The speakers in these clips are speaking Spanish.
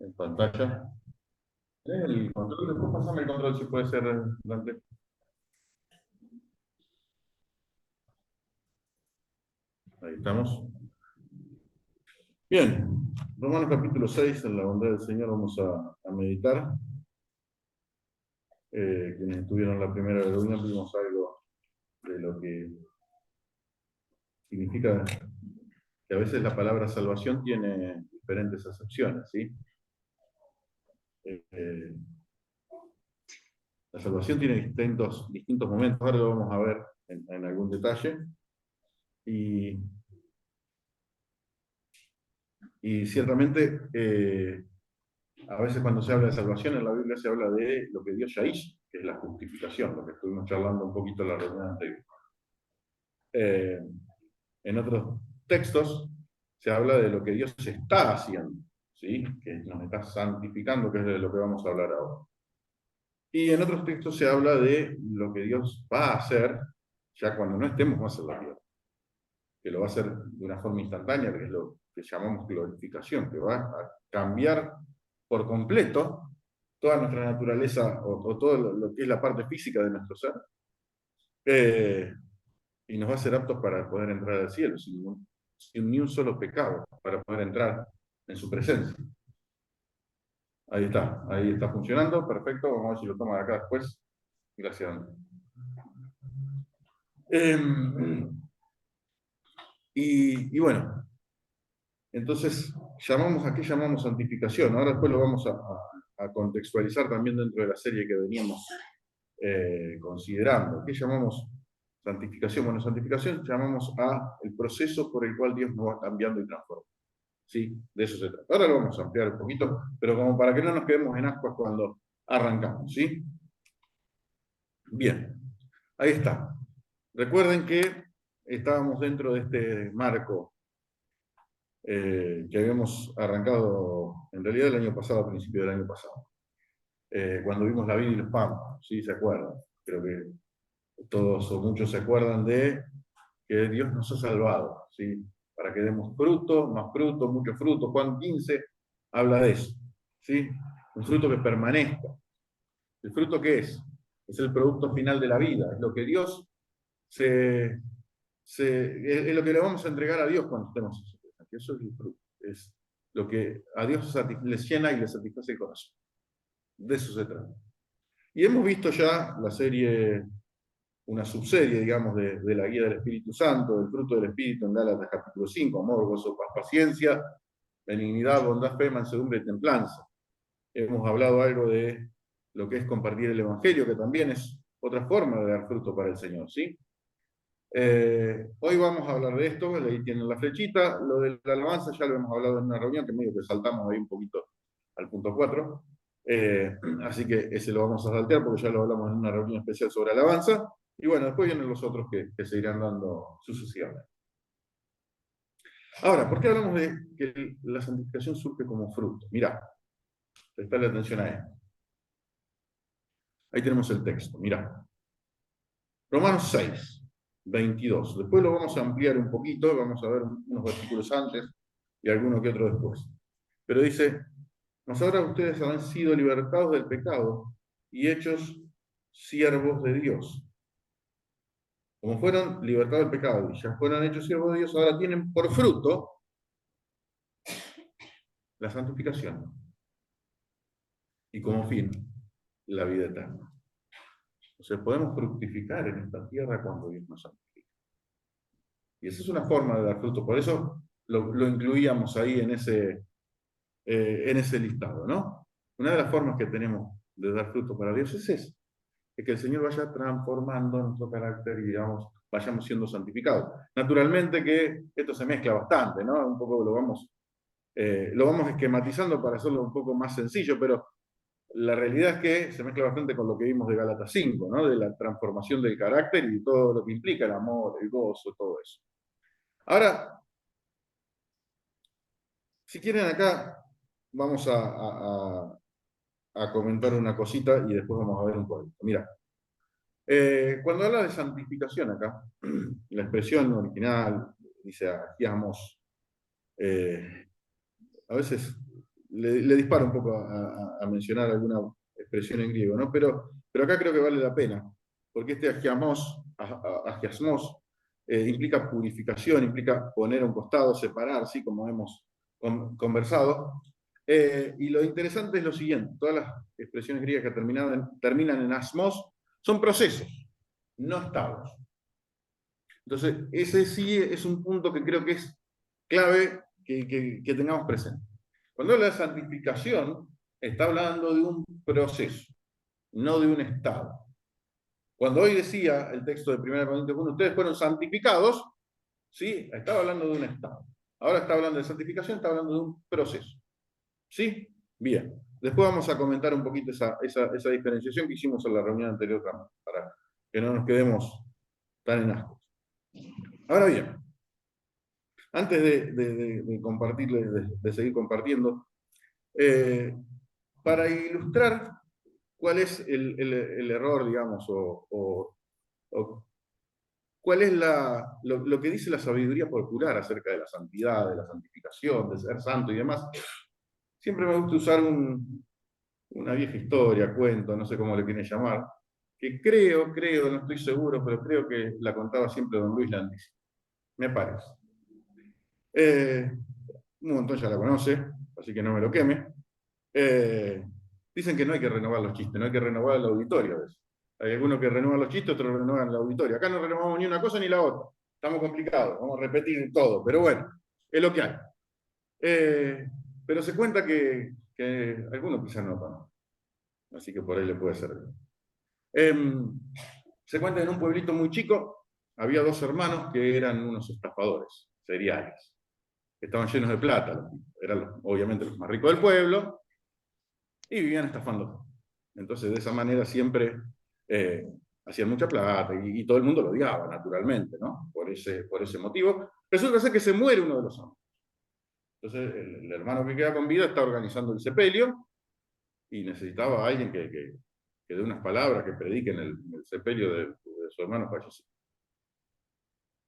en pantalla. El control, después pasame el control si puede ser, Dante. Ahí estamos. Bien, Romanos capítulo 6, en la bondad del Señor vamos a meditar. Quienes estuvieron en la primera reunión vimos algo de lo que significa que a veces la palabra salvación tiene diferentes acepciones, ¿sí? La salvación tiene distintos momentos, ahora lo vamos a ver en algún detalle. Y ciertamente, a veces cuando se habla de salvación en la Biblia se habla de lo que Dios ya hizo, que es la justificación, lo que estuvimos charlando un poquito en la reunión anterior. En otros textos se habla de lo que Dios está haciendo, ¿sí? Que nos está santificando, que es de lo que vamos a hablar ahora. Y en otros textos se habla de lo que Dios va a hacer ya cuando no estemos más en la tierra, que lo va a hacer de una forma instantánea, que es lo que llamamos glorificación, que va a cambiar por completo toda nuestra naturaleza o todo lo que es la parte física de nuestro ser, y nos va a hacer aptos para poder entrar al cielo, sin ni un solo pecado, para poder entrar en su presencia. Ahí está funcionando, perfecto, vamos a ver si lo toma de acá después. Gracias. Y bueno, entonces, ¿a qué llamamos santificación? Ahora después lo vamos a contextualizar también dentro de la serie que veníamos considerando. ¿Qué llamamos santificación? Bueno, santificación llamamos a el proceso por el cual Dios nos va cambiando y transformando. ¿Sí? De eso se trata. Ahora lo vamos a ampliar un poquito, pero como para que no nos quedemos en ascuas cuando arrancamos. ¿Sí? Bien, ahí está. Recuerden que estábamos dentro de este marco que habíamos arrancado en realidad el año pasado, a principio del año pasado, cuando vimos la vida y los pámpanos, ¿sí? ¿Se acuerdan? Creo que todos o muchos se acuerdan de que Dios nos ha salvado, ¿sí? Para que demos fruto, más fruto, mucho fruto. Juan 15 habla de eso, ¿sí? Un fruto que permanezca. ¿El fruto qué es? Es el producto final de la vida, es lo que Dios es lo que le vamos a entregar a Dios cuando estemos en su presencia. Eso es el fruto. Es lo que a Dios les llena y le satisface el corazón. De eso se trata. Y hemos visto ya la serie, una subserie, digamos, de la guía del Espíritu Santo, del fruto del Espíritu en Gálatas capítulo 5, amor, gozo, paz, paciencia, benignidad, bondad, fe, mansedumbre y templanza. Hemos hablado algo de lo que es compartir el Evangelio, que también es otra forma de dar fruto para el Señor, ¿sí? Hoy vamos a hablar de esto, ahí tienen la flechita, lo de la alabanza ya lo hemos hablado en una reunión, que medio que saltamos ahí un poquito al punto 4, así que ese lo vamos a saltear porque ya lo hablamos en una reunión especial sobre alabanza, y bueno, después vienen los otros que se irán dando sucesivamente. Ahora, ¿por qué hablamos de que la santificación surge como fruto? Mirá, prestale atención a esto. Ahí tenemos el texto, mirá. Romanos 6, 22. Después lo vamos a ampliar un poquito, vamos a ver unos versículos antes y alguno que otro después. Pero dice, mas ahora ustedes han sido libertados del pecado y hechos siervos de Dios. Como fueron libertados del pecado y ya fueron hechos siervos de Dios, ahora tienen por fruto la santificación y como fin la vida eterna. O sea, podemos fructificar en esta tierra cuando Dios nos santifica. Y esa es una forma de dar fruto. Por eso lo incluíamos ahí en ese listado, ¿no? Una de las formas que tenemos de dar fruto para Dios es esa, es que el Señor vaya transformando nuestro carácter y, digamos, vayamos siendo santificados. Naturalmente que esto se mezcla bastante, ¿no? Un poco lo vamos esquematizando para hacerlo un poco más sencillo, pero la realidad es que se mezcla bastante con lo que vimos de Gálatas 5, ¿no? De la transformación del carácter y todo lo que implica el amor, el gozo, todo eso. Ahora, si quieren acá, vamos a comentar una cosita y después vamos a ver un poquito. Mira, cuando habla de santificación acá, la expresión original dice agiamos, a veces le disparo un poco a mencionar alguna expresión en griego, ¿no? Pero acá creo que vale la pena, porque este agiasmos implica purificación, implica poner a un costado, separar, ¿sí? Como hemos conversado. Y lo interesante es lo siguiente, todas las expresiones griegas que terminan en asmos son procesos, no estados. Entonces, ese sí es un punto que creo que es clave que tengamos presente. Cuando habla de santificación, está hablando de un proceso, no de un estado. Cuando hoy decía el texto de 1 Corintios 1, ustedes fueron santificados, ¿sí? Estaba hablando de un estado. Ahora está hablando de santificación, está hablando de un proceso. ¿Sí? Bien. Después vamos a comentar un poquito esa diferenciación que hicimos en la reunión anterior para que no nos quedemos tan en ascos. Ahora bien, antes de compartirles, de seguir compartiendo, para ilustrar cuál es el error, digamos, o cuál es lo que dice la sabiduría popular acerca de la santidad, de la santificación, de ser santo y demás, siempre me gusta usar una vieja historia, cuento, no sé cómo le quieren llamar, que creo, no estoy seguro, pero creo que la contaba siempre don Luis Landis, me parece. Un montón ya la conoce, así que no me lo queme. Dicen que no hay que renovar los chistes, no hay que renovar el auditorio. Hay algunos que renuevan los chistes, otros renuevan el auditorio. Acá no renovamos ni una cosa ni la otra. Estamos complicados, vamos a repetir todo, pero bueno, es lo que hay. Pero se cuenta que algunos quizás no conocen, así que por ahí le puede servir. Se cuenta que en un pueblito muy chico había dos hermanos que eran unos estafadores seriales. Estaban llenos de plata, eran obviamente los más ricos del pueblo, y vivían estafando. Entonces, de esa manera siempre hacían mucha plata y todo el mundo lo odiaba, naturalmente, ¿no? Por ese motivo. Resulta ser que se muere uno de los hombres. Entonces, el hermano que queda con vida está organizando el sepelio y necesitaba a alguien que dé unas palabras, que predique en el sepelio de su hermano fallecido.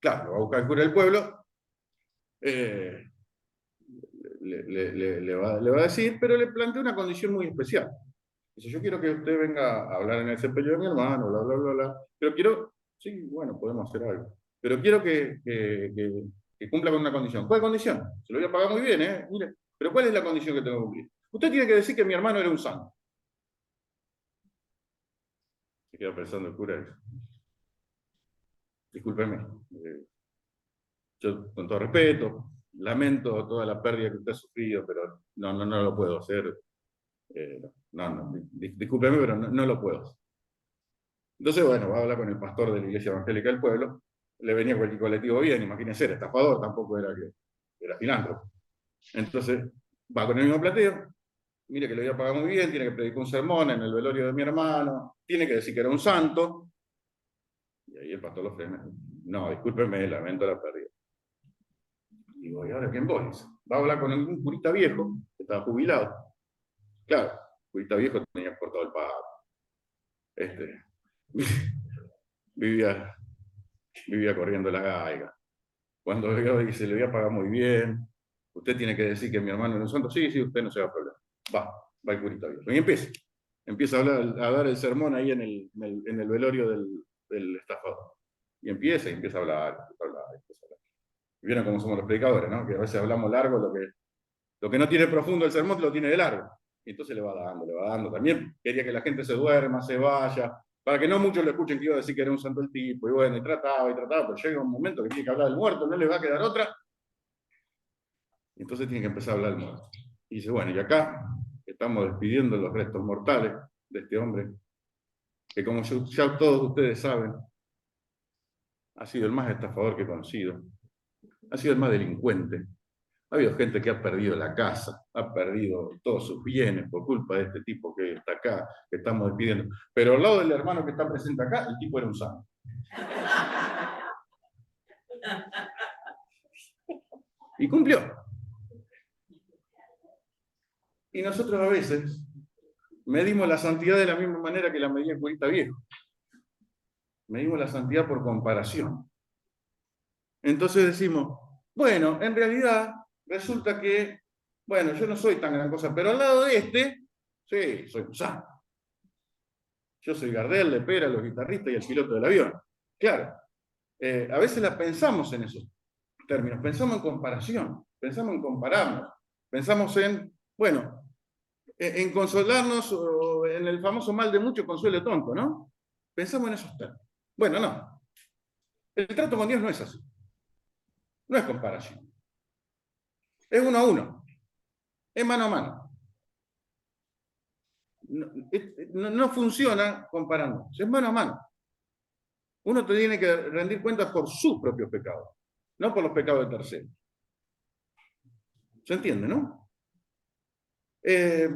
Claro, lo va a buscar el cura del pueblo, le va a decir, pero le plantea una condición muy especial. Dice, yo quiero que usted venga a hablar en el sepelio de mi hermano, bla, bla, bla, bla. Pero quiero, sí, bueno, podemos hacer algo. Pero quiero que cumpla con una condición. ¿Cuál condición? Se lo voy a pagar muy bien, ¿eh? Mire, pero ¿cuál es la condición que tengo que cumplir? Usted tiene que decir que mi hermano era un santo. Se queda pensando el cura. Discúlpeme. Yo, con todo respeto, lamento toda la pérdida que usted ha sufrido, pero no lo puedo hacer. Discúlpeme, pero no lo puedo hacer. Entonces, bueno, va a hablar con el pastor de la iglesia evangélica del pueblo, le venía cualquier colectivo bien, imagínense, era estafador, tampoco era filántropo. Entonces, va con el mismo plateo, mire que le voy a pagar muy bien, tiene que predicar un sermón en el velorio de mi hermano, tiene que decir que era un santo, y ahí el pastor lo frena. No, discúlpeme, lamento la pérdida. Digo, ¿y ahora quién voy? Va a hablar con un curita viejo, que estaba jubilado. Claro, curita viejo tenía cortado el pato. Vivía corriendo la gaiga. Cuando yo dice, le voy a pagar muy bien, usted tiene que decir que mi hermano es un santo, sí, usted no se va a problemar. Va el curita viejo. Y empieza a dar el sermón ahí en el velorio del estafador. Y empieza a hablar. Y vieron cómo somos los predicadores, ¿no? Que a veces hablamos largo, lo que no tiene profundo el sermón lo tiene de largo. Y entonces le va dando. También quería que la gente se duerma, se vaya, para que no muchos le escuchen que iba a decir que era un santo el tipo, y bueno, y trataba, pero llega un momento que tiene que hablar del muerto, no le va a quedar otra, y entonces tiene que empezar a hablar del muerto. Y dice, bueno, y acá estamos despidiendo los restos mortales de este hombre, que como ya todos ustedes saben, ha sido el más estafador que he conocido, ha sido el más delincuente. Ha habido gente que ha perdido la casa, ha perdido todos sus bienes por culpa de este tipo que está acá, que estamos despidiendo. Pero al lado del hermano que está presente acá, el tipo era un santo. Y cumplió. Y nosotros a veces medimos la santidad de la misma manera que la medía el curita viejo. Medimos la santidad por comparación. Entonces decimos, bueno, en realidad resulta que Bueno, yo no soy tan gran cosa, pero al lado de este, sí, soy un santo. Yo soy Gardel, Lepera, los guitarristas y el piloto del avión. Claro, a veces la pensamos en esos términos, pensamos en comparación, pensamos en compararnos, pensamos en, bueno, en consolarnos o en el famoso mal de mucho consuelo tonto, ¿no? Pensamos en esos términos. Bueno, no. El trato con Dios no es así. No es comparación. Es uno a uno. Es mano a mano. No, no funciona comparando. Es mano a mano. Uno te tiene que rendir cuentas por sus propios pecados, no por los pecados de terceros. ¿Se entiende, no? Eh,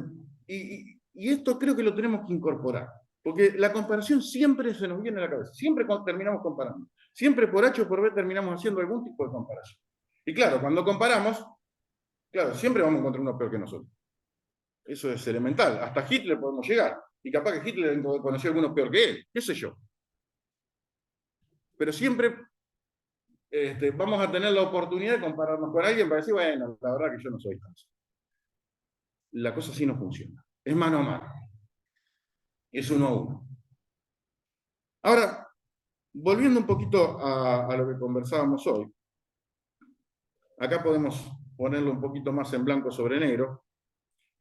y esto creo que lo tenemos que incorporar, porque la comparación siempre se nos viene a la cabeza, siempre terminamos comparando, siempre por H o por B terminamos haciendo algún tipo de comparación. Y claro, cuando comparamos, claro, siempre vamos a encontrar uno peor que nosotros. Eso es elemental. Hasta Hitler podemos llegar. Y capaz que Hitler conoció a algunos peor que él, qué sé yo. Pero siempre vamos a tener la oportunidad de compararnos con alguien para decir, bueno, la verdad que yo no soy tan. La cosa así no funciona. Es mano a mano. Es uno a uno. Ahora, volviendo un poquito a lo que conversábamos hoy, acá podemos ponerlo un poquito más en blanco sobre negro.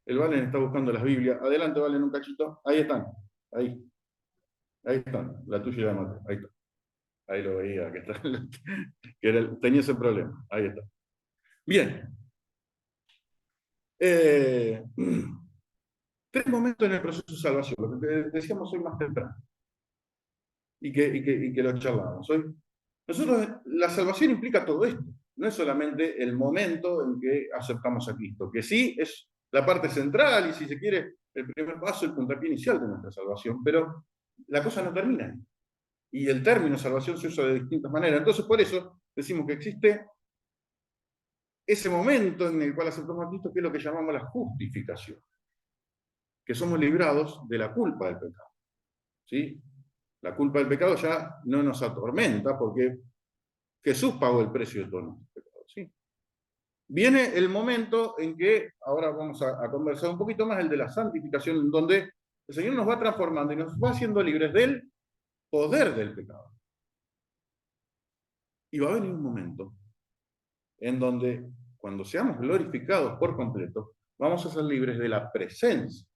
El Valen está buscando las Biblias. Adelante, Valen, un cachito. Ahí están. Ahí. Ahí están. La tuya y la mate. Ahí está. Ahí lo veía, que, está, tenía ese problema. Ahí está. Bien. Eh, tres momentos en el proceso de salvación, lo que decíamos hoy más temprano, y que lo charlábamos hoy. Nosotros, la salvación implica todo esto, no es solamente el momento en que aceptamos a Cristo, que sí es la parte central y si se quiere el primer paso, el puntapié inicial de nuestra salvación, pero la cosa no termina ahí. Y el término salvación se usa de distintas maneras. Entonces, por eso decimos que existe ese momento en el cual aceptamos a Cristo, que es lo que llamamos la justificación, que somos librados de la culpa del pecado. ¿Sí? La culpa del pecado ya no nos atormenta porque Jesús pagó el precio de todos nuestros pecados. ¿Sí? Viene el momento en que, ahora vamos a conversar un poquito más, el de la santificación, en donde el Señor nos va transformando y nos va haciendo libres del poder del pecado. Y va a venir un momento en donde, cuando seamos glorificados por completo, vamos a ser libres de la presencia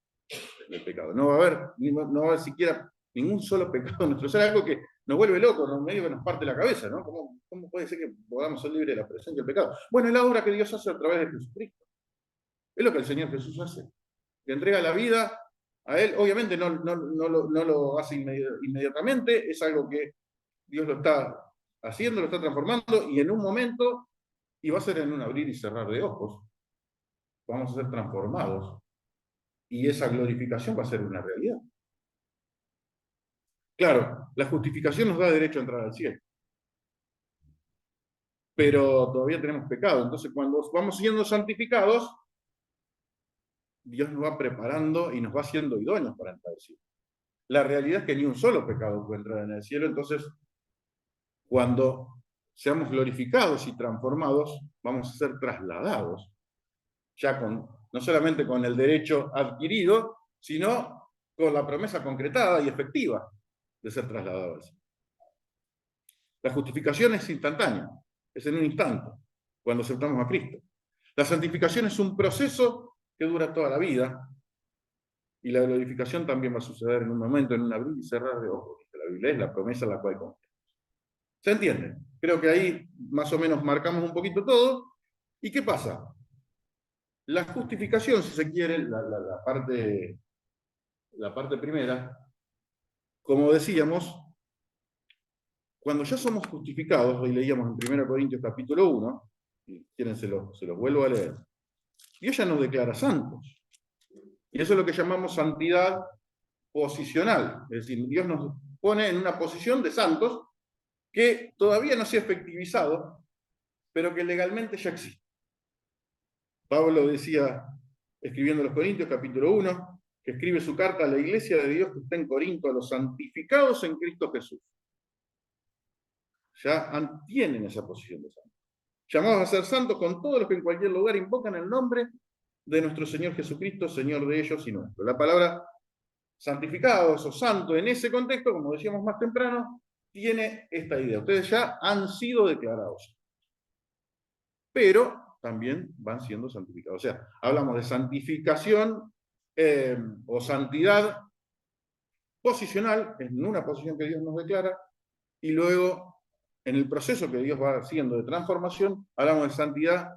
del pecado. No va a haber siquiera ningún solo pecado en nuestro ser, algo que nos vuelve locos, medio que nos parte la cabeza, ¿no? ¿Cómo puede ser que podamos ser libres de la presencia del pecado? Bueno, es la obra que Dios hace a través de Jesucristo. Es lo que el Señor Jesús hace. Le entrega la vida a Él. Obviamente no lo hace inmediatamente, es algo que Dios lo está haciendo, lo está transformando, y en un momento, y va a ser en un abrir y cerrar de ojos, vamos a ser transformados. Y esa glorificación va a ser una realidad. Claro, la justificación nos da derecho a entrar al cielo, pero todavía tenemos pecado. Entonces, cuando vamos siendo santificados, Dios nos va preparando y nos va haciendo idóneos para entrar al cielo. La realidad es que ni un solo pecado puede entrar en el cielo, entonces, cuando seamos glorificados y transformados, vamos a ser trasladados, ya no solamente con el derecho adquirido, sino con la promesa concretada y efectiva de ser trasladados al cielo. La justificación es instantánea, es en un instante, cuando aceptamos a Cristo. La santificación es un proceso que dura toda la vida, y la glorificación también va a suceder en un momento, en un abrir y cerrar de ojos. La Biblia es la promesa en la cual confiamos. ¿Se entiende? Creo que ahí más o menos marcamos un poquito todo. ¿Y qué pasa? La justificación, si se quiere, la parte primera, como decíamos, cuando ya somos justificados, hoy leíamos en 1 Corintios capítulo 1, si quieren se los vuelvo a leer, Dios ya nos declara santos. Y eso es lo que llamamos santidad posicional. Es decir, Dios nos pone en una posición de santos que todavía no se ha efectivizado, pero que legalmente ya existe. Pablo decía, escribiendo a los Corintios, capítulo 1, que escribe su carta a la iglesia de Dios que está en Corinto, a los santificados en Cristo Jesús. Ya tienen esa posición de santos. Llamados a ser santos con todos los que en cualquier lugar invocan el nombre de nuestro Señor Jesucristo, Señor de ellos y nuestro. La palabra santificados o santo en ese contexto, como decíamos más temprano, tiene esta idea. Ustedes ya han sido declarados, pero también van siendo santificados. O sea, hablamos de santificación o santidad posicional, en una posición que Dios nos declara, y luego en el proceso que Dios va haciendo de transformación, hablamos de santidad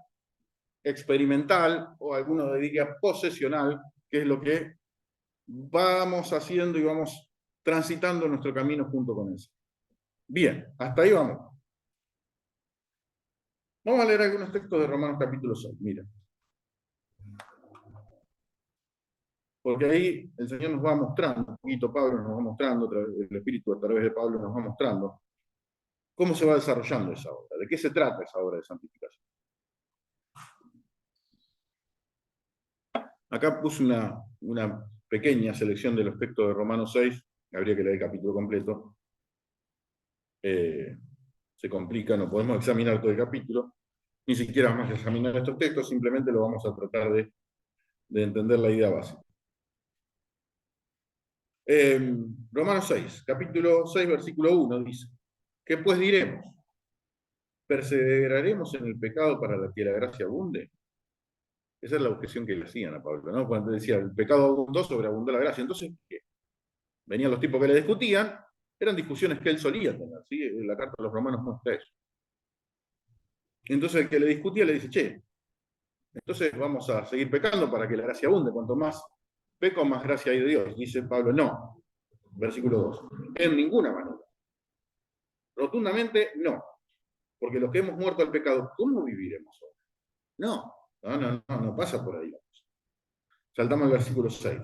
experimental, o alguno diría posesional, que es lo que vamos haciendo y vamos transitando nuestro camino junto con eso. Bien, hasta ahí vamos. Vamos a leer algunos textos de Romanos capítulo 6. Mira. Porque ahí el Señor nos va mostrando, un poquito Pablo nos va mostrando, el Espíritu a través de Pablo nos va mostrando cómo se va desarrollando esa obra, de qué se trata esa obra de santificación. Acá puse una pequeña selección de los textos de Romanos 6, habría que leer el capítulo completo. Se complica, no podemos examinar todo el capítulo, ni siquiera vamos a examinar estos textos, simplemente lo vamos a tratar de entender la idea básica. Romanos 6, capítulo 6, versículo 1 dice: ¿qué pues diremos? ¿Perseveraremos en el pecado para que la gracia abunde? Esa es la objeción que le hacían a Pablo, ¿no? Cuando decía, el pecado abundó, sobreabundó la gracia. Entonces, ¿qué? Venían los tipos que le discutían, eran discusiones que él solía tener, ¿sí? La carta de los Romanos muestra eso. Entonces el que le discutía le dice, che, entonces vamos a seguir pecando para que la gracia abunde. Cuanto más peco, más gracia hay de Dios. Dice Pablo, no. Versículo 2. En ninguna manera. Rotundamente, no. Porque los que hemos muerto al pecado, ¿cómo viviremos hoy? No pasa por ahí. Saltamos al versículo 6.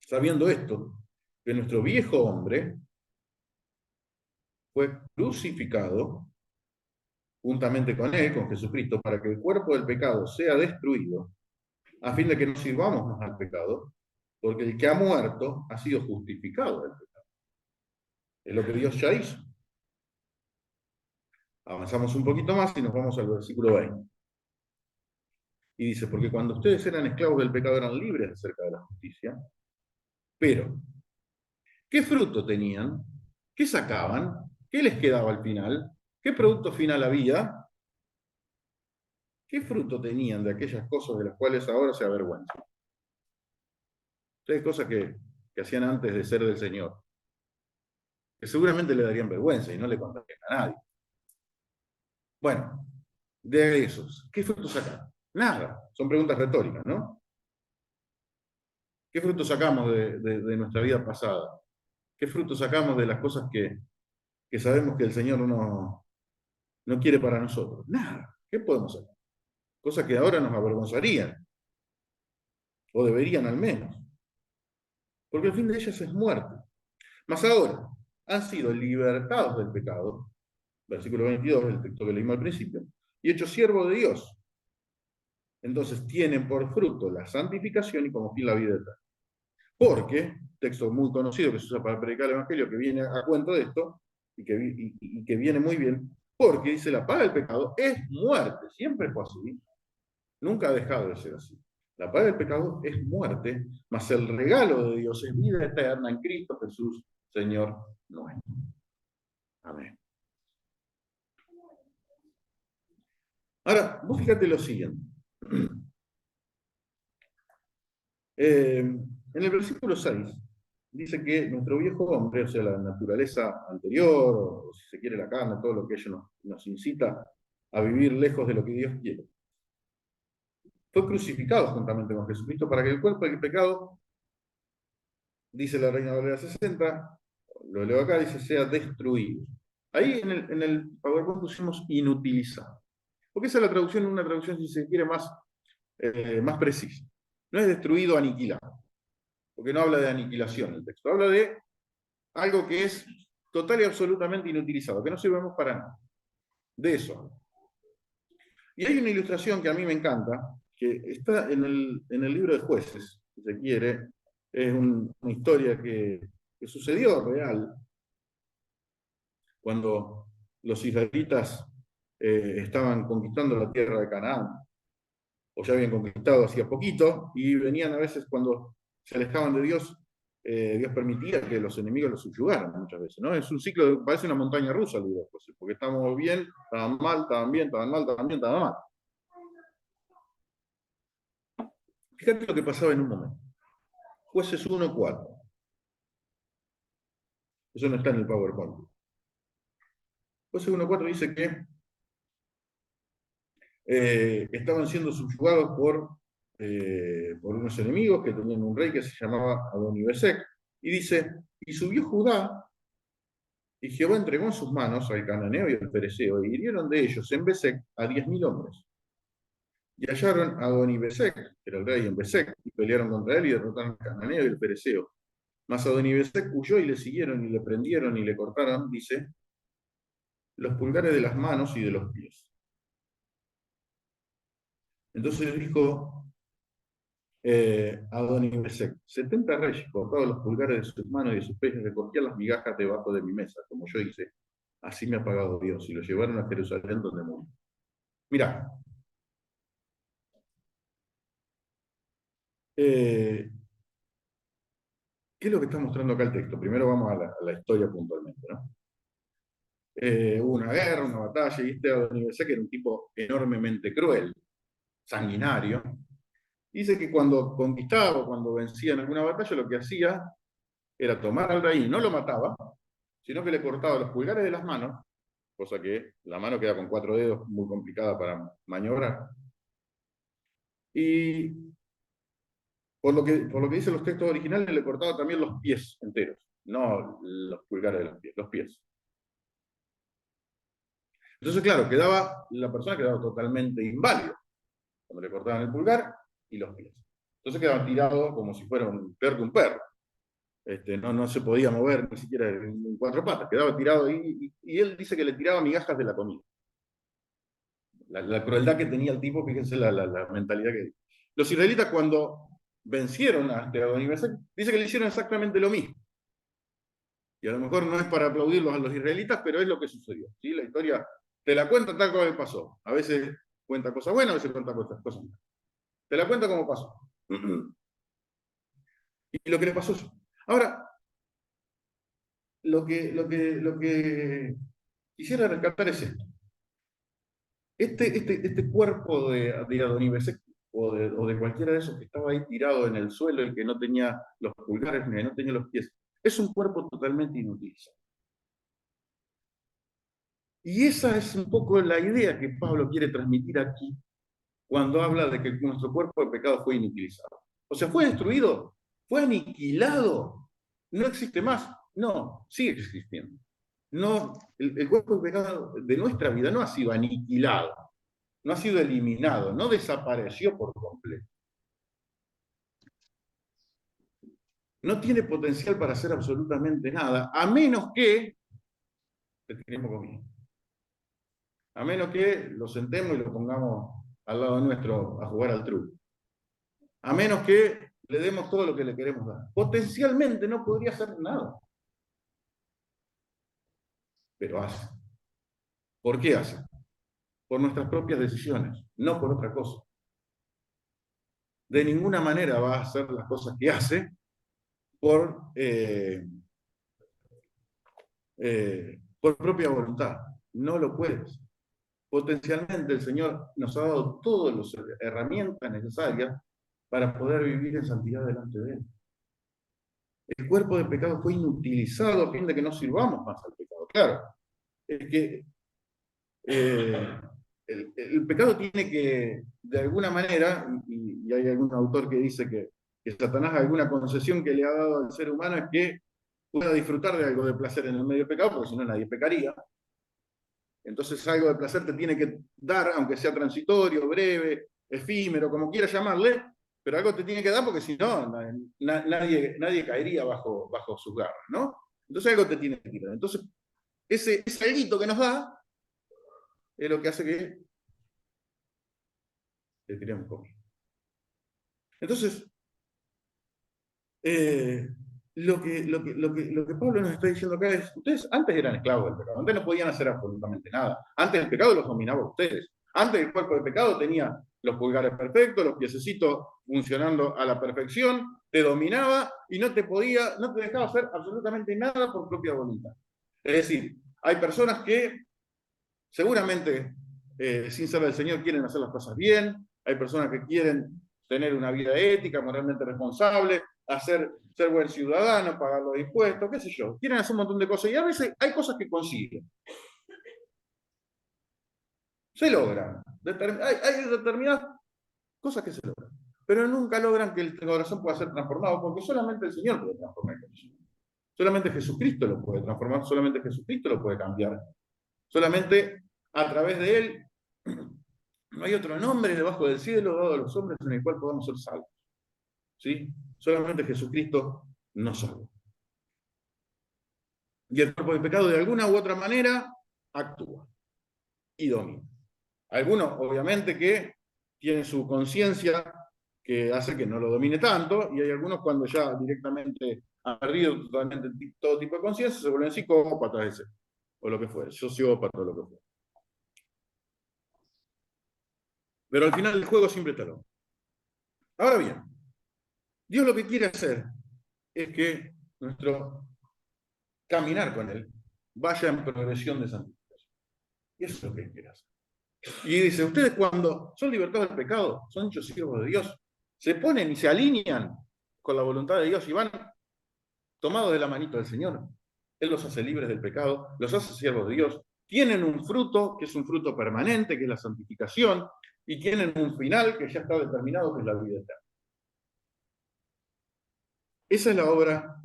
Sabiendo esto, que nuestro viejo hombre fue crucificado juntamente con él, con Jesucristo, para que el cuerpo del pecado sea destruido, a fin de que no sirvamos más al pecado, porque el que ha muerto ha sido justificado del pecado. Es lo que Dios ya hizo. Avanzamos un poquito más y nos vamos al versículo 20. Y dice, porque cuando ustedes eran esclavos del pecado eran libres acerca de la justicia, pero ¿qué fruto tenían? ¿Qué sacaban? ¿Qué les quedaba al final? ¿Qué producto final había? ¿Qué fruto tenían de aquellas cosas de las cuales ahora se avergüenzan? Tres cosas que hacían antes de ser del Señor, que seguramente le darían vergüenza y no le contarían a nadie. Bueno, de esos, ¿qué fruto sacan? Nada, son preguntas retóricas, ¿no? ¿Qué fruto sacamos de nuestra vida pasada? ¿Qué fruto sacamos de las cosas que sabemos que el Señor no quiere para nosotros? Nada, ¿qué podemos sacar? Cosas que ahora nos avergonzarían, o deberían al menos, porque el fin de ellas es muerte. Mas ahora han sido libertados del pecado, versículo 22, el texto que leímos al principio, y hechos siervos de Dios. Entonces tienen por fruto la santificación y como fin la vida eterna. Porque, texto muy conocido que se usa para predicar el Evangelio, que viene a cuento de esto, y que viene muy bien, porque dice, la paga del pecado es muerte, siempre fue así, nunca ha dejado de ser así. La paga del pecado es muerte, mas el regalo de Dios es vida eterna en Cristo Jesús, Señor nuestro. Amén. Ahora, vos fíjate lo siguiente. En el versículo 6 dice que nuestro viejo hombre, o sea, la naturaleza anterior, o si se quiere la carne, todo lo que ello nos incita a vivir lejos de lo que Dios quiere, fue crucificado juntamente con Jesucristo para que el cuerpo del pecado, dice la Reina Valera 60, lo leo acá, dice, sea destruido. Ahí en el PowerPoint pusimos inutilizado, porque esa es la traducción, una traducción, si se quiere, más precisa. No es destruido, aniquilado, porque no habla de aniquilación el texto, habla de algo que es total y absolutamente inutilizado, que no sirvemos para nada. De eso. Y hay una ilustración que a mí me encanta, que está en el libro de Jueces, si se quiere. Es una historia que sucedió real, cuando los israelitas estaban conquistando la tierra de Canaán. o ya habían conquistado hacía poquito, y venían a veces cuando se alejaban de Dios, Dios permitía que los enemigos los subyugaran muchas veces, ¿no? Es un ciclo, parece una montaña rusa, digo, porque estamos bien, estaban mal, estaban bien, estaban mal, estaban bien, estaban mal. Fíjate lo que pasaba en un momento. Jueces 1:4. Eso no está en el PowerPoint. Jueces 1:4 dice que estaban siendo subyugados por unos enemigos que tenían un rey que se llamaba Adonibesec, y dice, y subió Judá, y Jehová entregó en sus manos al cananeo y al pereceo, y hirieron de ellos en Besec a 10.000 hombres. Y hallaron a Adonibesec, que era el rey en Besec, y pelearon contra él y derrotaron al cananeo y al pereceo. Mas Adonibesec huyó y le siguieron y le prendieron y le cortaron, dice, los pulgares de las manos y de los pies. Entonces dijo Adonibesec, 70 reyes cortados los pulgares de sus manos y de sus pies, y recogían las migajas debajo de mi mesa, como yo hice. Así me ha pagado Dios, y lo llevaron a Jerusalén donde murió. Mirá, ¿qué es lo que está mostrando acá el texto? Primero vamos a la historia puntualmente, ¿no? Hubo una guerra, una batalla, y este Adonibesec era un tipo enormemente cruel, sanguinario. Dice que cuando conquistaba, cuando vencía en alguna batalla, lo que hacía era tomar al rey y no lo mataba, sino que le cortaba los pulgares de las manos, cosa que la mano queda con 4 dedos, muy complicada para maniobrar. Y por lo que dicen los textos originales, le cortaba también los pies enteros, no los pulgares de los pies, los pies. Entonces, claro, la persona quedaba totalmente inválida cuando le cortaban el pulgar y los pies. Entonces quedaba tirado como si fuera peor que un perro. No se podía mover ni siquiera en 4 patas, quedaba tirado ahí, y él dice que le tiraba migajas de la comida. La crueldad que tenía el tipo, fíjense la mentalidad que... Los israelitas cuando vencieron a Adonibesec, dice que le hicieron exactamente lo mismo. Y a lo mejor no es para aplaudirlos a los israelitas, pero es lo que sucedió. ¿Sí? La historia te la cuenta tal como pasó. A veces cuenta cosas buenas, a veces cuenta cosas malas. Te la cuenta como pasó. Y lo que le pasó. Ahora, lo que quisiera rescatar es esto. Este cuerpo de Adonibesec o de cualquiera de esos que estaba ahí tirado en el suelo y que no tenía los pulgares ni no tenía los pies, es un cuerpo totalmente inutilizado. Y esa es un poco la idea que Pablo quiere transmitir aquí cuando habla de que nuestro cuerpo de pecado fue inutilizado. O sea, fue destruido, fue aniquilado, no existe más. No, sigue existiendo. No, el cuerpo de pecado de nuestra vida no ha sido aniquilado, no ha sido eliminado, no desapareció por completo. No tiene potencial para hacer absolutamente nada, a menos que le tiremos comida. A menos que lo sentemos y lo pongamos al lado nuestro a jugar al truco. A menos que le demos todo lo que le queremos dar. Potencialmente no podría hacer nada. Pero hace. ¿Por qué hace? Por nuestras propias decisiones, no por otra cosa. De ninguna manera va a hacer las cosas que hace por propia voluntad. No lo puedes. Potencialmente el Señor nos ha dado todas las herramientas necesarias para poder vivir en santidad delante de Él. El cuerpo de pecado fue inutilizado a fin de que no sirvamos más al pecado. Claro, es que el pecado tiene que, de alguna manera, y hay algún autor que dice que Satanás alguna concesión que le ha dado al ser humano es que pueda disfrutar de algo de placer en el medio del pecado, porque si no nadie pecaría. Entonces algo de placer te tiene que dar, aunque sea transitorio, breve, efímero, como quieras llamarle, pero algo te tiene que dar porque si no, nadie caería bajo sus garras, ¿no? Entonces algo te tiene que dar. Entonces, ese alguito que nos da es lo que hace que le tiremos comida. Entonces, lo que Pablo nos está diciendo acá es, ustedes antes eran esclavos del pecado, antes no podían hacer absolutamente nada, antes el pecado los dominaba a ustedes, antes el cuerpo de pecado tenía los pulgares perfectos, los piececitos funcionando a la perfección, te dominaba y no te dejaba hacer absolutamente nada por propia voluntad. Es decir, hay personas que seguramente, sin ser del Señor, quieren hacer las cosas bien, hay personas que quieren tener una vida ética, moralmente responsable, ser buen ciudadano, pagar los impuestos, qué sé yo, quieren hacer un montón de cosas y a veces hay cosas que consiguen. Se logran. Hay determinadas cosas que se logran, pero nunca logran que el corazón pueda ser transformado, porque solamente el Señor puede transformar el corazón. Solamente Jesucristo lo puede transformar, solamente Jesucristo lo puede cambiar. Solamente a través de Él no hay otro nombre debajo del cielo dado a los hombres en el cual podamos ser salvos. ¿Sí? Solamente Jesucristo nos salva. Y el cuerpo del pecado de alguna u otra manera actúa y domina. Algunos, obviamente, que tienen su conciencia que hace que no lo domine tanto, y hay algunos cuando ya directamente han perdido totalmente todo tipo de conciencia, se vuelven psicópatas, o lo que fuera, sociópatas, o lo que fuera. Pero al final el juego siempre está lo. Ahora bien, Dios lo que quiere hacer es que nuestro caminar con Él vaya en progresión de santificación. Y eso es lo que Él quiere hacer. Y dice, ustedes cuando son libertados del pecado, son hechos siervos de Dios, se ponen y se alinean con la voluntad de Dios y van tomados de la manito del Señor. Él los hace libres del pecado, los hace siervos de Dios, tienen un fruto que es un fruto permanente, que es la santificación, y tienen un final que ya está determinado, que es la vida eterna. Esa es la obra,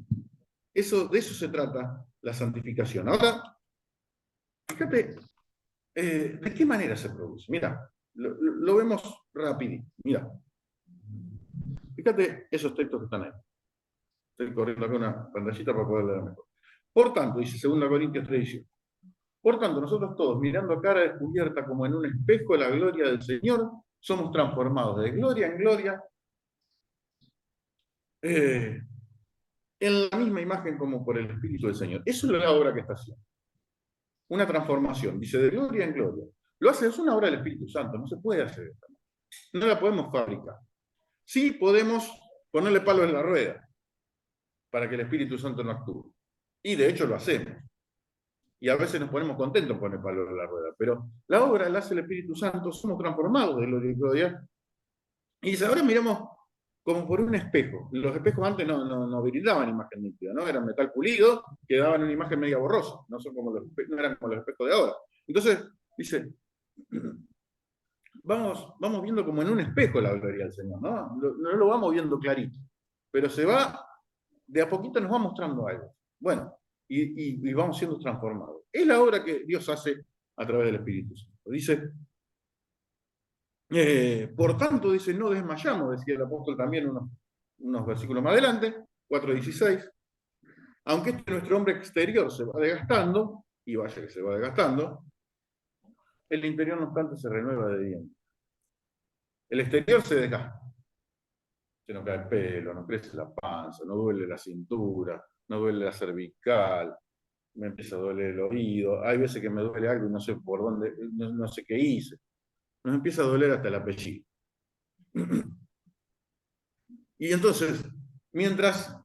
de eso se trata la santificación. Ahora, fíjate, ¿de qué manera se produce? Mira, lo vemos rapidito. Mira, fíjate esos textos que están ahí. Estoy corriendo acá una pantallita para poder leer mejor. Por tanto, dice 2 Corintios 3:18. Por tanto, nosotros todos, mirando a cara descubierta como en un espejo la gloria del Señor, somos transformados de gloria en gloria en la misma imagen como por el Espíritu del Señor. Eso es la obra que está haciendo. Una transformación, dice, de gloria en gloria. Lo hace, es una obra del Espíritu Santo, no se puede hacer esta. No la podemos fabricar. Sí podemos ponerle palos en la rueda para que el Espíritu Santo no actúe. Y de hecho lo hacemos. Y a veces nos ponemos contentos con el palo en la rueda. Pero la obra la hace el Espíritu Santo, somos transformados de gloria en gloria. Y dice, ahora miramos como por un espejo. Los espejos antes no brindaban imagen nítida, ¿no? Eran metal pulido, que daban una imagen media borrosa. No eran como los espejos de ahora. Entonces, dice, vamos viendo como en un espejo la gloria del Señor, ¿no? No lo vamos viendo clarito. Pero de a poquito nos va mostrando algo. Bueno, y vamos siendo transformados. Es la obra que Dios hace a través del Espíritu Santo. Dice, por tanto, dice, no desmayamos, decía el apóstol también unos versículos más adelante, 4:16, aunque nuestro hombre exterior se va desgastando, y vaya que se va desgastando, el interior no obstante se renueva de día en día. El exterior se desgasta. Se nos cae el pelo, nos crece la panza, nos duele la cintura, nos duele la cervical, me empieza a doler el oído, hay veces que me duele algo y no sé por dónde, no sé qué hice. Nos empieza a doler hasta el apellido. Y entonces, mientras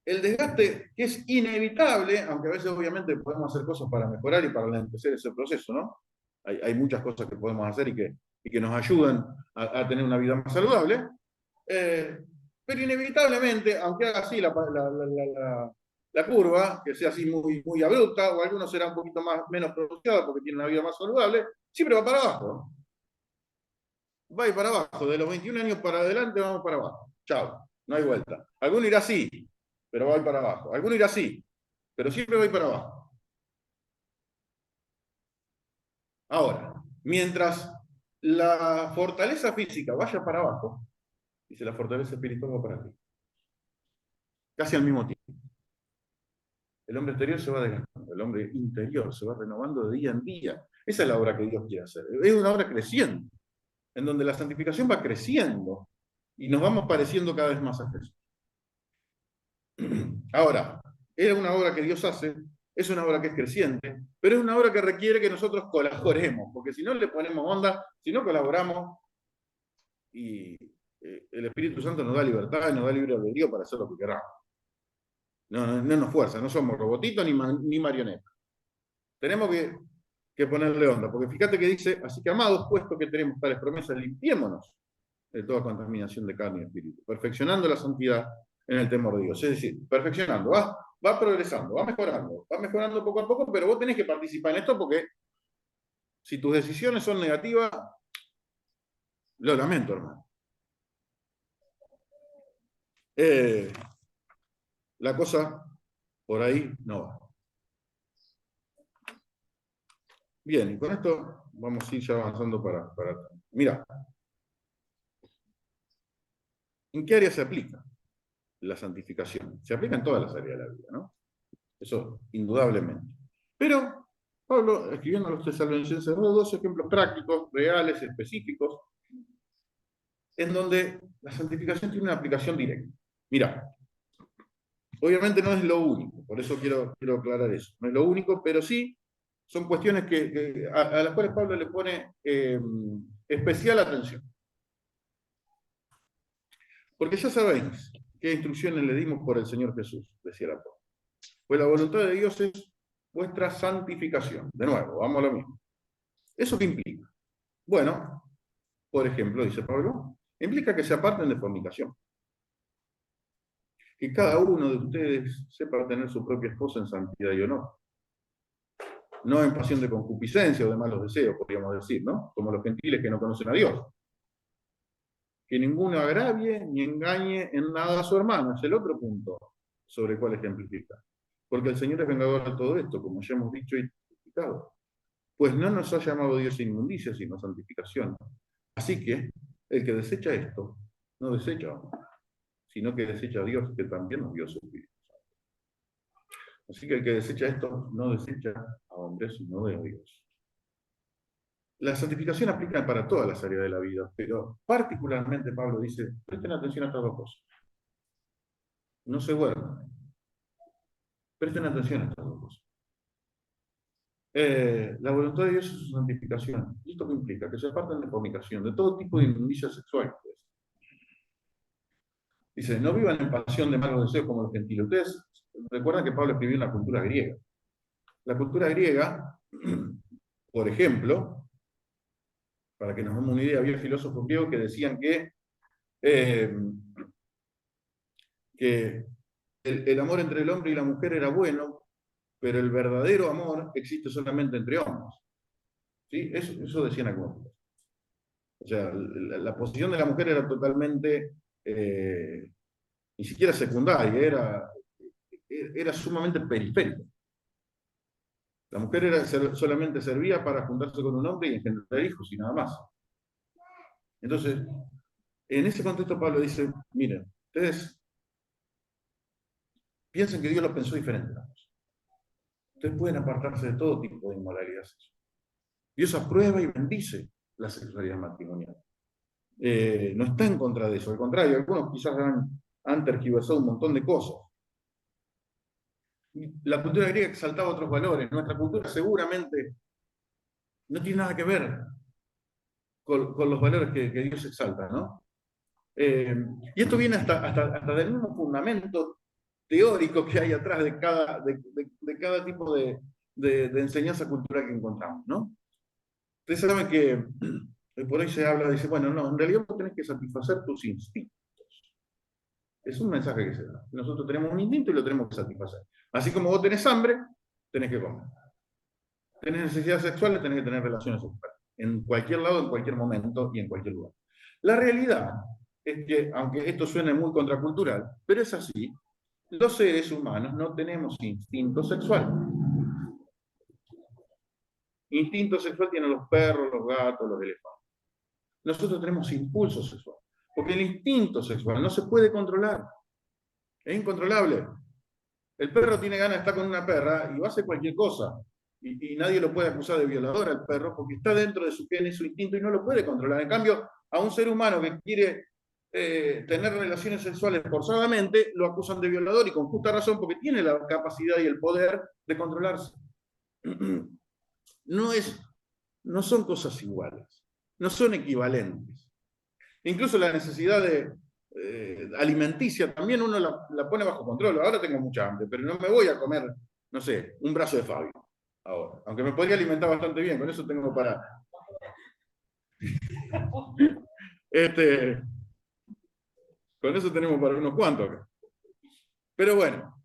el desgaste, que es inevitable, aunque a veces obviamente podemos hacer cosas para mejorar y para enriquecer ese proceso, ¿no? Hay muchas cosas que podemos hacer y que nos ayudan a tener una vida más saludable, pero inevitablemente, aunque haga así la curva, que sea así muy, muy abrupta, o algunos será un poquito menos pronunciado porque tienen una vida más saludable, siempre va para abajo. Va a ir para abajo, de los 21 años para adelante vamos para abajo. Chao, no hay vuelta. Alguno irá así, pero va a ir para abajo. Alguno irá así, pero siempre va a ir para abajo. Ahora, mientras la fortaleza física vaya para abajo, dice la fortaleza espiritual va para arriba. Casi al mismo tiempo. El hombre exterior se va desgastando, el hombre interior se va renovando de día en día. Esa es la obra que Dios quiere hacer. Es una obra creciente, en donde la santificación va creciendo y nos vamos pareciendo cada vez más a Jesús. Ahora, es una obra que Dios hace, es una obra que es creciente, pero es una obra que requiere que nosotros colaboremos, porque si no le ponemos onda, si no colaboramos, y el Espíritu Santo nos da libertad y nos da libre albedrío para hacer lo que queramos. No nos fuerza, no somos robotitos ni marionetas. Tenemos que ponerle onda, porque fíjate que dice, así que amados, puesto que tenemos tales promesas, limpiémonos de toda contaminación de carne y espíritu, perfeccionando la santidad en el temor de Dios. Es decir, perfeccionando, va progresando, va mejorando poco a poco, pero vos tenés que participar en esto porque si tus decisiones son negativas, lo lamento, hermano. La cosa por ahí no va. Bien, y con esto vamos a ir ya avanzando para... Mira, ¿en qué área se aplica la santificación? Se aplica en todas las áreas de la vida, ¿no? Eso, indudablemente. Pero Pablo, escribiendo a los tesalonicenses, da dos ejemplos prácticos, reales, específicos, en donde la santificación tiene una aplicación directa. Mira, obviamente no es lo único, por eso quiero aclarar eso. No es lo único, pero sí son cuestiones a las cuales Pablo le pone especial atención. Porque ya sabéis qué instrucciones le dimos por el Señor Jesús, decía el apóstol. Pues la voluntad de Dios es vuestra santificación. De nuevo, vamos a lo mismo. ¿Eso qué implica? Bueno, por ejemplo, dice Pablo, implica que se aparten de fornicación. Que cada uno de ustedes sepa tener su propia esposa en santidad y honor. No en pasión de concupiscencia o de malos deseos, podríamos decir, ¿no? Como los gentiles que no conocen a Dios. Que ninguno agravie ni engañe en nada a su hermano. Es el otro punto sobre el cual ejemplifica. Porque el Señor es vengador de todo esto, como ya hemos dicho y explicado. Pues no nos ha llamado Dios a inmundicia, sino a santificación. Así que el que desecha esto, no desecha a hombre, sino que desecha a Dios, que también nos dio su Espíritu Santo. Así que el que desecha esto, no desecha a hombres, sino a Dios. La santificación aplica para todas las áreas de la vida, pero particularmente Pablo dice, presten atención a estas dos cosas. No se duerman. Presten atención a estas dos cosas. La voluntad de Dios es su santificación. ¿Y esto qué implica? Que se aparten de fornicación, de todo tipo de inmundicia sexual. Pues. Dice, no vivan en pasión de malos deseos como los gentiles. Ustedes recuerdan que Pablo escribió en la cultura griega. La cultura griega, por ejemplo, para que nos demos una idea, había filósofos griegos que decían que el amor entre el hombre y la mujer era bueno, pero el verdadero amor existe solamente entre hombres. ¿Sí? Eso decían algunos. O sea, la posición de la mujer era totalmente, ni siquiera secundaria, era sumamente periférica. La mujer solamente servía para juntarse con un hombre y engendrar hijos y nada más. Entonces, en ese contexto Pablo dice, miren, ustedes piensen que Dios los pensó diferente. Ustedes pueden apartarse de todo tipo de inmoralidad sexual. Dios aprueba y bendice la sexualidad matrimonial. No está en contra de eso, al contrario, algunos quizás han tergiversado un montón de cosas. La cultura griega exaltaba otros valores, nuestra cultura seguramente no tiene nada que ver con los valores que Dios exalta, ¿no? Y esto viene hasta del mismo fundamento teórico que hay atrás de cada tipo de enseñanza cultural que encontramos, ¿no? Ustedes saben que por ahí se habla, dice, bueno, no, en realidad vos tenés que satisfacer tus instintos. Es un mensaje que se da. Nosotros tenemos un instinto y lo tenemos que satisfacer. Así como vos tenés hambre, tenés que comer. Tenés necesidades sexuales, tenés que tener relaciones sexuales. En cualquier lado, en cualquier momento y en cualquier lugar. La realidad es que, aunque esto suene muy contracultural, pero es así, los seres humanos no tenemos instinto sexual. Instinto sexual tienen los perros, los gatos, los elefantes. Nosotros tenemos impulso sexual. Porque el instinto sexual no se puede controlar. Es incontrolable. El perro tiene ganas de estar con una perra y va a hacer cualquier cosa. Y nadie lo puede acusar de violador al perro porque está dentro de su genes, su instinto y no lo puede controlar. En cambio, a un ser humano que quiere tener relaciones sexuales forzadamente, lo acusan de violador y con justa razón porque tiene la capacidad y el poder de controlarse. No son cosas iguales, no son equivalentes. Incluso la necesidad alimenticia también uno la pone bajo control. Ahora tengo mucha hambre, pero no me voy a comer, no sé, un brazo de Fabio ahora. Aunque me podría alimentar bastante bien, con eso tengo para... Este, con eso tenemos para unos cuantos acá. Pero bueno,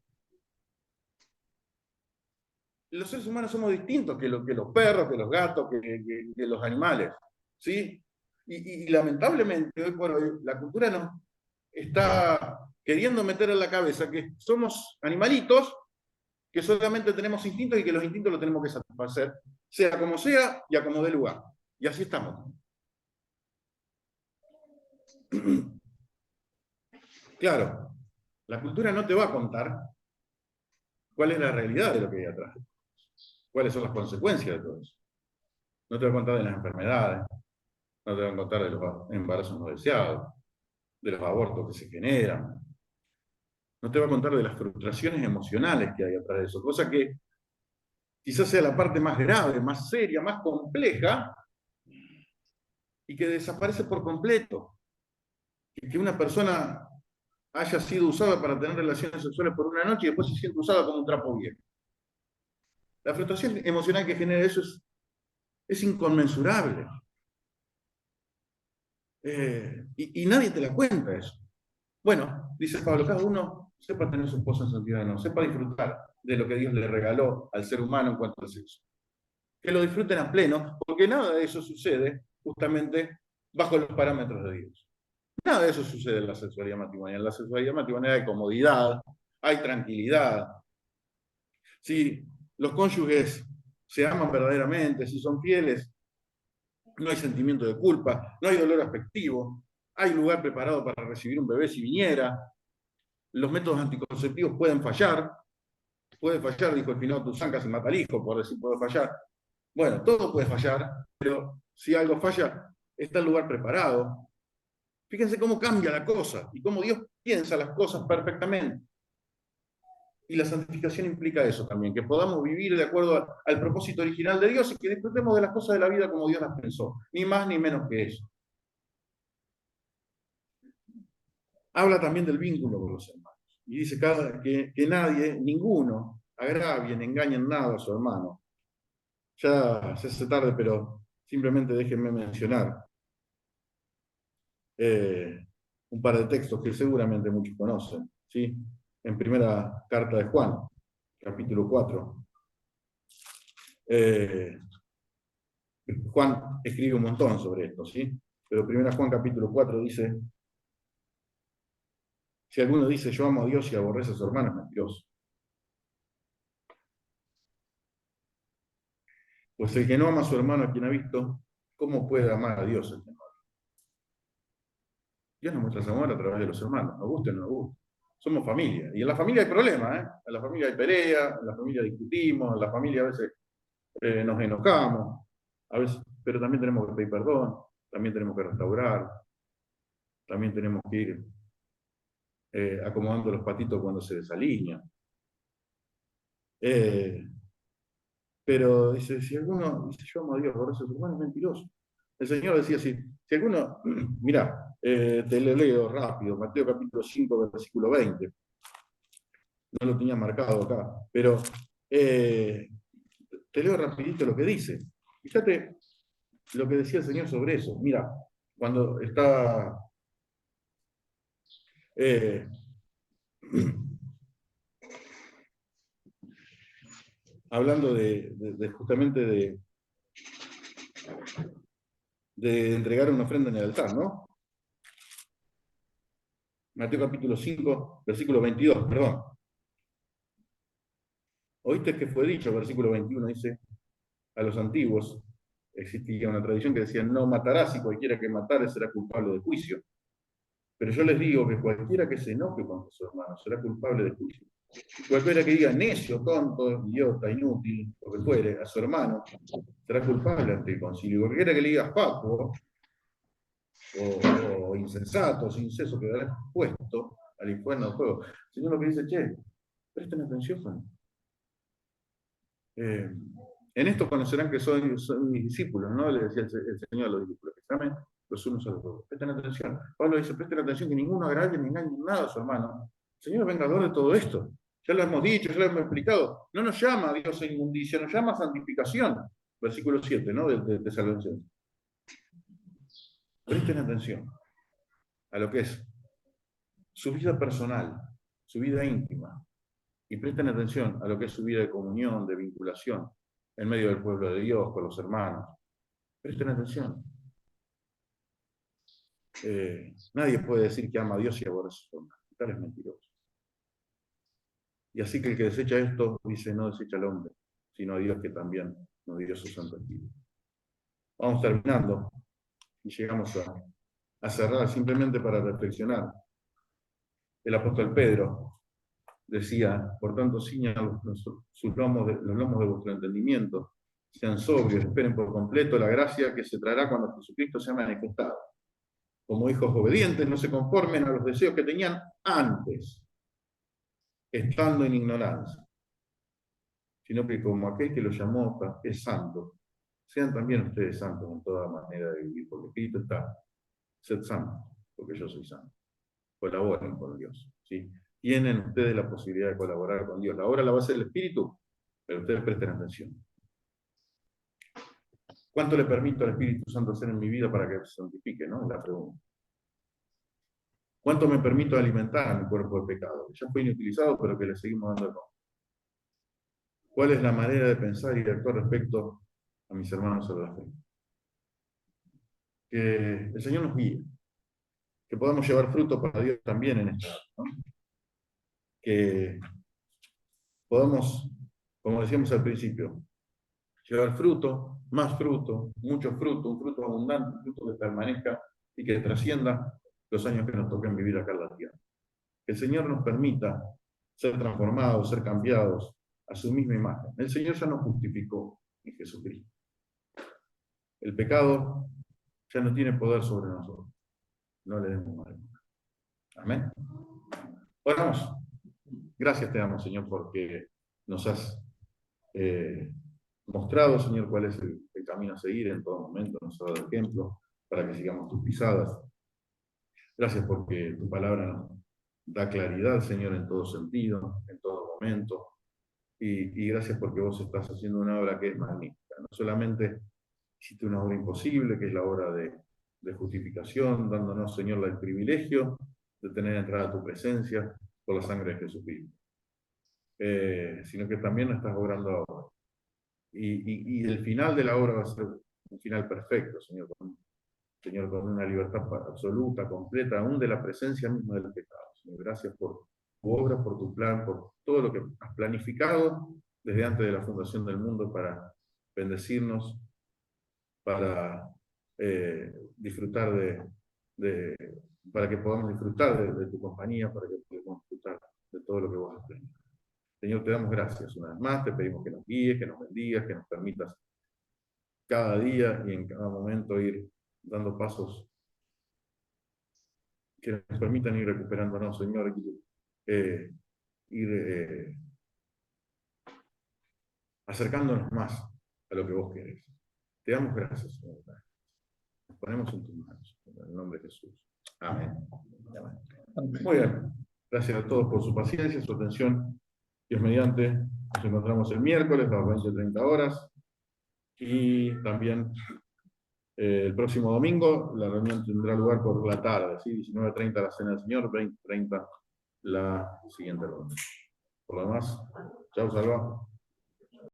los seres humanos somos distintos que los perros, que los gatos, que los animales. ¿Sí? Y lamentablemente, hoy por hoy, la cultura nos está queriendo meter en la cabeza que somos animalitos, que solamente tenemos instintos y que los instintos los tenemos que satisfacer, sea como sea y a como dé lugar. Y así estamos. Claro, la cultura no te va a contar cuál es la realidad de lo que hay atrás, cuáles son las consecuencias de todo eso. No te va a contar de las enfermedades, no te va a contar de los embarazos no deseados, de los abortos que se generan, no te va a contar de las frustraciones emocionales que hay atrás de eso, cosa que quizás sea la parte más grave, más seria, más compleja, y que desaparece por completo. Y que una persona haya sido usada para tener relaciones sexuales por una noche y después se siente usada como un trapo viejo. La frustración emocional que genera eso es inconmensurable. Y nadie te la cuenta eso. Bueno, dice Pablo, cada uno sepa tener su pozo en sentido de no, sepa disfrutar de lo que Dios le regaló al ser humano en cuanto al sexo. Que lo disfruten a pleno, porque nada de eso sucede justamente bajo los parámetros de Dios. Nada de eso sucede en la sexualidad matrimonial. En la sexualidad matrimonial hay comodidad, hay tranquilidad. Si los cónyuges se aman verdaderamente, si son fieles, no hay sentimiento de culpa, no hay dolor afectivo, hay lugar preparado para recibir un bebé si viniera, los métodos anticonceptivos pueden fallar, puede fallar, dijo el Espinosa Toussaint, casi mata al hijo, por decir puede fallar. Bueno, todo puede fallar, pero si algo falla, está el lugar preparado. Fíjense cómo cambia la cosa y cómo Dios piensa las cosas perfectamente. Y la santificación implica eso también, que podamos vivir de acuerdo al propósito original de Dios y que disfrutemos de las cosas de la vida como Dios las pensó, ni más ni menos que eso. Habla también del vínculo con los hermanos. Y dice que nadie, ninguno, agravie ni engañe en nada a su hermano. Ya se hace tarde, pero simplemente déjenme mencionar un par de textos que seguramente muchos conocen. ¿Sí? En primera carta de Juan, capítulo 4. Juan escribe un montón sobre esto, ¿sí? Pero primera Juan capítulo 4 dice, si alguno dice yo amo a Dios y aborrece a su hermano, es mentiroso. Pues el que no ama a su hermano a quien ha visto, ¿cómo puede amar a Dios el que no? Dios nos muestra su amor a través de los hermanos, nos guste o no nos guste. Somos familia. Y en la familia hay problemas, ¿eh? En la familia hay pelea, en la familia discutimos, en la familia a veces nos enojamos, a veces, pero también tenemos que pedir perdón, también tenemos que restaurar, también tenemos que ir acomodando los patitos cuando se desalinean. Pero dice, si alguno dice yo amo a Dios, por eso su hermano es mentiroso. El Señor decía así, si alguno, mira, te lo leo rápido, Mateo capítulo 5, versículo 20, no lo tenía marcado acá, pero te leo rapidito lo que dice. Fíjate lo que decía el Señor sobre eso. Mira, cuando está eh, hablando justamente de entregar una ofrenda en el altar, ¿no? Mateo capítulo 5, versículo 22, perdón. Oíste que fue dicho, versículo 21 dice, a los antiguos existía una tradición que decía, no matarás y cualquiera que matare será culpable de juicio. Pero yo les digo que cualquiera que se enoje contra su hermano será culpable de juicio. Cualquiera que diga necio, tonto, idiota, inútil, lo que fuere, a su hermano, será culpable ante el concilio. Cualquiera que le diga fatuo o insensato, sin ceso, quedará expuesto al infierno del fuego. El Señor lo que dice, che, presten atención. En esto conocerán que son mis discípulos, ¿no? Le decía el Señor a los discípulos, que los unos a los otros. Presten atención. Pablo dice, presten atención que ninguno agrade ni engañe nada a su hermano. El Señor es vengador de todo esto. Ya lo hemos dicho, ya lo hemos explicado. No nos llama a Dios a inmundicia, nos llama a santificación. Versículo 7, ¿no? De Tesalonicenses. Presten atención a lo que es su vida personal, su vida íntima. Y presten atención a lo que es su vida de comunión, de vinculación, en medio del pueblo de Dios, con los hermanos. Presten atención. Nadie puede decir que ama a Dios y aborrece a su hermano. Tal es mentiroso. Y así que el que desecha esto, dice, no desecha al hombre, sino a Dios que también nos dio su santo espíritu. Vamos terminando y llegamos a cerrar simplemente para reflexionar. El apóstol Pedro decía, por tanto, ciñan los lomos de vuestro entendimiento, sean sobrios, esperen por completo la gracia que se traerá cuando Jesucristo sea manifestado. Como hijos obedientes, no se conformen a los deseos que tenían antes, estando en ignorancia, sino que como aquel que los llamó es santo, sean también ustedes santos en toda manera de vivir, porque Cristo está, sed santos, porque yo soy santo. Colaboren con Dios, ¿sí? Tienen ustedes la posibilidad de colaborar con Dios. La obra la va a hacer el Espíritu, pero ustedes presten atención. ¿Cuánto le permito al Espíritu Santo hacer en mi vida para que se santifique? ¿No? Es la pregunta. ¿Cuánto me permito alimentar a mi cuerpo de pecado? Ya fue inutilizado, pero que le seguimos dando el nombre. ¿Cuál es la manera de pensar y de actuar respecto a mis hermanos sobre la fe? Que el Señor nos guíe, que podamos llevar fruto para Dios también en esta, ¿no? Que podamos, como decíamos al principio, llevar fruto, más fruto, mucho fruto, un fruto abundante, un fruto que permanezca y que trascienda los años que nos toquen vivir acá en la tierra. Que el Señor nos permita ser transformados, ser cambiados a su misma imagen. El Señor ya nos justificó en Jesucristo. El pecado ya no tiene poder sobre nosotros. No le demos mal. Amén. Oramos. Gracias te damos, Señor, porque nos has mostrado, Señor, cuál es el camino a seguir en todo momento. Nos has dado ejemplo para que sigamos tus pisadas. Gracias porque tu palabra nos da claridad, Señor, en todo sentido, en todo momento. Y gracias porque vos estás haciendo una obra que es magnífica. No solamente hiciste una obra imposible, que es la obra de justificación, dándonos, Señor, el privilegio de tener entrada a tu presencia por la sangre de Jesucristo, sino que también nos estás obrando ahora. Y el final de la obra va a ser un final perfecto, Señor, con una libertad absoluta, completa, aún de la presencia misma del pecado. Señor, gracias por tu obra, por tu plan, por todo lo que has planificado desde antes de la fundación del mundo para bendecirnos, para disfrutar para que podamos disfrutar de tu compañía, para que podamos disfrutar de todo lo que vos has planeado. Señor, te damos gracias una vez más, te pedimos que nos guíes, que nos bendigas, que nos permitas cada día y en cada momento ir dando pasos que nos permitan ir recuperándonos, Señor, ir acercándonos más a lo que vos querés. Te damos gracias, Señor. Nos ponemos en tus manos, en el nombre de Jesús. Amén. Amén. Muy bien. Gracias a todos por su paciencia, su atención. Dios mediante, nos encontramos el miércoles a las 20:30 horas. Y también el próximo domingo la reunión tendrá lugar por la tarde, ¿sí? 19:30 la cena del Señor, 20:30 la siguiente reunión. Por lo demás, chao, Salva.